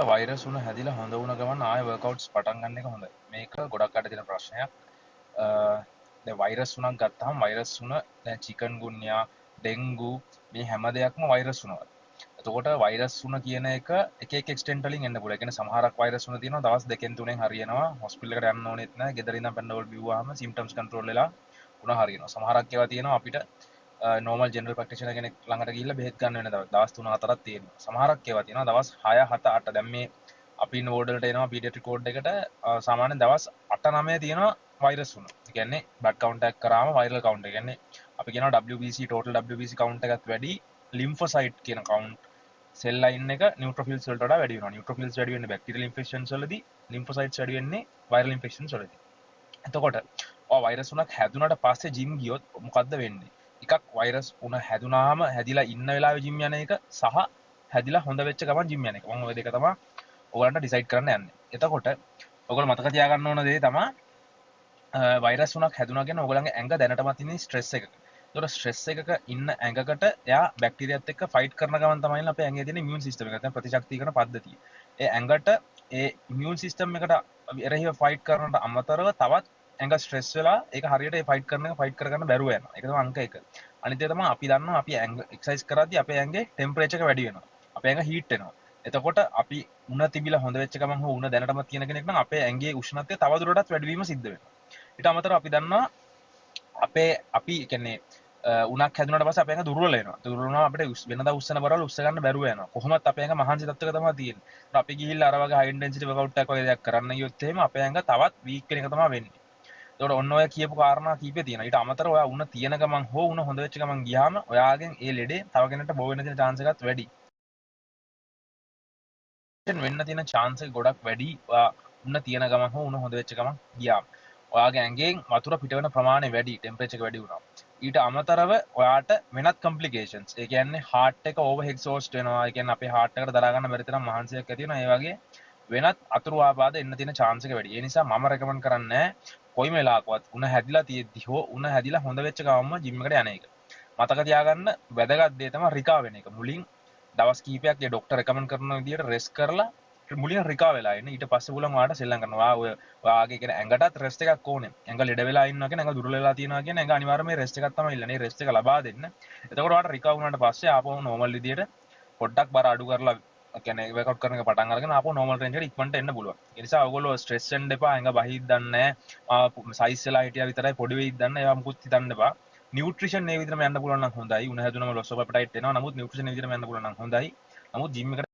Virus උණ හැදිලා හොඳ වුණ ගමන් ආයෙ වර්කවුට්ස් පටන් ගන්න එක හොඳයි. මේක ගොඩක් අයට තියෙන ප්‍රශ්නයක්. දැන් වෛරස් උණක් ගත්තාම වෛරස් උණ දැන් චිකන්ගුන්යා, ඩෙන්ගු මේ හැම දෙයක්ම වෛරස් උණවල. එතකොට වෛරස් උණ කියන එක එක එක්ස්ටෙන්ට් වලින් එන්න පුළුවන්. ඒ කියන්නේ සමහරක් වෛරස් උණ තියෙනවා දවස් දෙකෙන් තුනෙන් හරියනවා. හොස්පිටල් එකට යන්න ඕනෙත් නැහැ. ගෙදර ඉඳන් පැනඩෝල් බිව්වාම සිම්ප්ටම්ස් කන්ට්‍රෝල් වෙලා උණ හරියනවා. සමහරක් ඒවා තියෙනවා අපිට නෝමල් ජෙනරල් ප්‍රැක්ටිෂනර් කෙනෙක් ළඟට ගිහිල්ලා බෙහෙත් ගන්න වෙන දවස් 3-4ක් තියෙනවා. සමහරක් ඒවා තියෙනවා දවස් 6 7 8. දැන් මේ අපි ඉන්න වෝඩ් වලට එනවා පීඩියාට්‍රික් වෝඩ් එකට සාමාන්‍යයෙන් දවස් 8 9 තියෙනවා වෛරස් උණ. ඒ කියන්නේ බ්ලඩ් කවුන්ට් එක කරාම වෛරල් කවුන්ට් එක. කියන්නේ අපි කියනවා WBC total WBC කවුන්ට් එකත් වැඩි ලිම්ෆොසයිට් කියන කවුන්ට් සෙල් ලයින් එක නියුට්‍රොෆිල්ස් වලට වඩා වැඩි වෙනවා. නියුට්‍රොෆිල්ස් වැඩි වෙන්නේ බැක්ටීරියල් ඉන්ෆෙක්ෂන්ස් වලදී, ලිම්ෆොසයිට්ස් වැඩි වෙන්නේ වෛරල් ඉන්ෆෙක්ෂන්ස් වලදී. එතකොට ඔය වෛරස් උණක් හැදුනට පස්සේ ජිම් ගියොත් මොකද්ද වෙන්නේ? එකක් වෛරස් උණ හැදුනාම හැදිලා ඉන්න වෙලාවේ ජිම් යන එක සහ හැදිලා හොඳ වෙච්ච ගමන් ජිම් යන එක. මම ඔය දෙක තමයි ඔයගලන්ට ඩිසයිඩ් කරන්න යන්නේ. එතකොට ඔයගොල්ලෝ මතක තියාගන්න ඕන දේ තමයි වෛරස් උණක් හැදුනා කියන ඔයගලගේ ඇඟ දැනටමත් ඉන්නේ ස්ට්‍රෙස් එකක. ඒතකොට ස්ට්‍රෙස් එකක ඉන්න ඇඟකට එයා බැක්ටීරියාත් එක්ක ෆයිට් කරන ගමන් තමයි අපේ ඇඟේ තියෙන ඉමුන් සිස්ටම් එක නැත්නම් ප්‍රතිශක්තිකරණ පද්ධතිය. ඒ ඇඟට ඒ ඉමුන් සිස්ටම් එකට එරෙහිව ෆයිට් කරනට අමතරව තවත් ඇඟ ස්ට්‍රෙස් වෙලා ඒක හරියට ඒ ෆයිට් කරන එක ෆයිට් කරගන්න බැරුව යනවා. ඒක තමයි අංක 1. අනිත් එක තමයි අපි දන්නවා අපි ඇඟ එක්සර්සයිස් කරද්දී අපේ ඇඟේ ටෙම්පරේචර් එක වැඩි වෙනවා. අපේ ඇඟ හීට් වෙනවා. එතකොට අපි උණ තිබිලා හොඳ වෙච්ච ගමන් හෝ උණ දැනටමත් තියෙන කෙනෙක් නම් අපේ ඇඟේ උෂ්ණත්වය තවදුරටත් වැඩි වීම සිද්ධ වෙනවා. ඊට අමතරව අපි දන්නවා අපි කියන්නේ උණක් හැදුනට පස්සේ අපේ ඇඟ දුර්වල වෙනවා. දුර්වල වුණාම අපිට වෙනදා උස්සන බරවල උස්ස ගන්න බැරුව යනවා. කොහොමත් අපේ ඇඟ මහන්සි තත්ත්වයක තමයි තියෙන්නේ. ඒත් අපි ගිහිල්ලා අර වගේ හයි ඉන්ටෙන්සිටි වර්කවුට් එකක් වගේ දෙයක් කරන්න ගියොත් එහෙම අපේ ඇඟ තවත් වීක් වෙන එක තමයි වෙන්නේ. ඒතකොට ඔන්න ඔය කියපු කාරණා කීපේ තියෙනවා. ඊට අමතරව ඔයා උණ තියෙන ගමන් හෝ උණ හොඳ වෙච්ච ගමන් ගියාම ඔයාගෙන් ඒ ලෙඩේ තව කෙනෙක්ට බෝ වෙන තියෙන chance එකත් වැඩි. වෙන්න තියෙන chance එක ගොඩක් වැඩි. ඔයා උණ තියෙන ගමන් හෝ උණ හොඳ වෙච්ච ගමන් ගියාම. ඔයාගේ ඇඟෙන් වතුර පිට වෙන ප්‍රමාණය වැඩි, ටෙම්පරේචර් එක වැඩි වුණා. ඊට අමතරව ඔයාට වෙනත් කම්ප්ලිකේෂන්ස්. ඒ කියන්නේ heart එක ඕවර් එක්සෝස්ට් වෙනවා. ඒ කියන්නේ අපේ heart එකට දරා ගන්න බැරි තරම් මහන්සියක් ඇති වෙනවා. ඒ වගේ වෙනත් අතුරු ආබාධ එන්න තියෙන chance එක වැඩි. ඒ නිසා මම රෙකමන්ඩ් කරන්නේ කොයිම වෙලාවකවත් උණ හැදිලා තියෙද්දි හෝ උණ හැදිලා හොඳ වෙච්ච ගමන්ම ජිම් එකට යන එක. මතක තියාගන්න වැදගත් දේ තමයි රිකා වෙන එක. මුලින් දවස් කිහිපයක් ඒ ડોක්ටර් රෙකමන්ඩ් කරන විදිහට රෙස්ට් කරලා මුලින් රිකා වෙලා ඉන්න. ඊට පස්සේ බුලන් ඔයාලට සෙල්ලම් කරනවා. ඔයාගේ කියන ඇඟටත් රෙස්ට් එකක් ඕනේ. ඇඟ ලෙඩ වෙලා ඉන්නවා කියන ඇඟ දුර්වල වෙලා තියෙනවා කියන ඇඟ අනිවාර්යයෙන්ම රෙස්ට් එකක් තමයි ඉල්ලන්නේ. රෙස්ට් එක ලබා දෙන්න. එතකොට ඔයාලට රිකා වුණාට පස්සේ ආපහු නෝමල් විදියට පොඩ්ඩක් බර අඩු කරලා කියන්නේ වර්කවුට් කරන එක පටන් අරගෙන ආපහු නෝමල් රේන්ජ් එකට ඉක්මනට එන්න පුළුවන්. ඒ නිසා ඔයගොල්ලෝ ස්ට්‍රෙස් වෙන්න එපා. ඇඟ බහිද්දන්නේ නැහැ. සයිස් වෙලා හිටියා විතරයි පොඩි වෙයිද දන්න ඒවා මුකුත් හිතන්න එපා. නියුට්‍රිෂන් මේ විදිහටම යන්න පුළුවන් නම් හොඳයි. උණ හැදුනම ලොස් ඔෆ් ඇපටයිට් එනවා. නමුත් නියුට්‍රිෂන් මේ විදිහටම යන්න පුළුවන් නම් හොඳයි. නමුත් ජිම් එකට